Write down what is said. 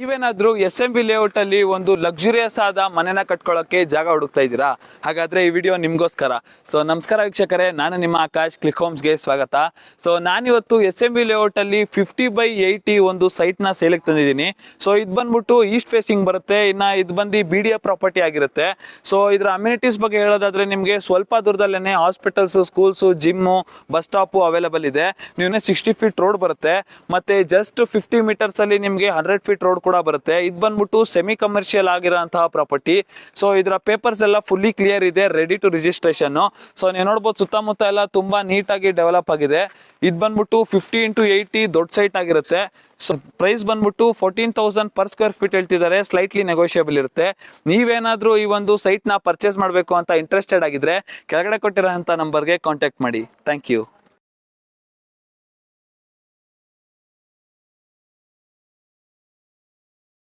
ನೀವೇನಾದ್ರೂ SMB layout ಅಲ್ಲಿ ಒಂದು ಲಕ್ಸುರಿಯಸ್ ಆದ ಮನೆನ ಕಟ್ಕೊಳ್ಳೋಕೆ ಜಾಗ ಹುಡುಕ್ತಾ ಇದ್ದೀರಾ? ಹಾಗಾದ್ರೆ ಈ ವಿಡಿಯೋ ನಿಮ್ಗೋಸ್ಕರ. ಸೊ ನಮಸ್ಕಾರ ವೀಕ್ಷಕರೇ, ನಾನು ನಿಮ್ಮ ಆಕಾಶ್, ಕ್ಲಿಕ್ ಹೋಮ್ಸ್ಗೆ ಸ್ವಾಗತ. ಸೊ ನಾನಿವತ್ತು SMB ಲೇಔಟ್ ಅಲ್ಲಿ 50/80 ಒಂದು ಸೈಟ್ ನ ಸೇಲಿಗೆ ತಂದಿದ್ದೀನಿ. ಸೊ ಇದು ಬಂದ್ಬಿಟ್ಟು ಈಸ್ಟ್ ಫೇಸಿಂಗ್ ಬರುತ್ತೆ. ಇನ್ನ ಇದು ಬಂದು BDA ಪ್ರಾಪರ್ಟಿ ಆಗಿರುತ್ತೆ. ಸೊ ಇದರ ಅಮ್ಯುನಿಟೀಸ್ ಬಗ್ಗೆ ಹೇಳೋದಾದ್ರೆ ನಿಮ್ಗೆ ಸ್ವಲ್ಪ ದೂರದಲ್ಲೇನೆ hospitals, schools, gym, bus stop available ಇದೆ. ನೀವು 60 ಫೀಟ್ ರೋಡ್ ಬರುತ್ತೆ. ಮತ್ತೆ ಜಸ್ಟ್ 50 ಮೀಟರ್ಸ್ ಅಲ್ಲಿ ನಿಮ್ಗೆ 100 ಫೀಟ್ ರೋಡ್ ಕೂಡ ಬರುತ್ತೆ. ಇದು ಬಂದ್ಬಿಟ್ಟು ಸೆಮಿ ಕಮರ್ಷಿಯಲ್ ಆಗಿರೋಂತಹ ಪ್ರಾಪರ್ಟಿ. ಸೊ ಇದರ ಪೇಪರ್ಸ್ ಎಲ್ಲ ಫುಲ್ಲಿ ಕ್ಲಿಯರ್ ಇದೆ, ರೆಡಿ ಟು ರಿಜಿಸ್ಟ್ರೇಷನ್. ಸೊ ನೀವು ನೋಡಬಹುದು ಸುತ್ತಮುತ್ತ ಎಲ್ಲ ತುಂಬಾ ನೀಟ್ ಆಗಿ ಡೆವಲಪ್ ಆಗಿದೆ. ಇದು ಬಂದ್ಬಿಟ್ಟು 50x80 ದೊಡ್ಡ ಸೈಟ್ ಆಗಿರುತ್ತೆ. ಸೊ ಪ್ರೈಸ್ ಬಂದ್ಬಿಟ್ಟು 14,000 ಪರ್ ಸ್ಕ್ವೇರ್ ಫೀಟ್ ಹೇಳ್ತಿದ್ದಾರೆ. ಸ್ಲೈಟ್ಲಿ ನೆಗೋಷಿಯಬಲ್ ಇರುತ್ತೆ. ನೀವೇನಾದ್ರೂ ಈ ಒಂದು ಸೈಟ್ ನ ಪರ್ಚೇಸ್ ಮಾಡಬೇಕು ಅಂತ ಇಂಟ್ರೆಸ್ಟೆಡ್ ಆಗಿದ್ರೆ ಕೆಳಗಡೆ ಕೊಟ್ಟಿರೋ ನಂಬರ್ಗೆ ಕಾಂಟ್ಯಾಕ್ಟ್ ಮಾಡಿ. Thank you.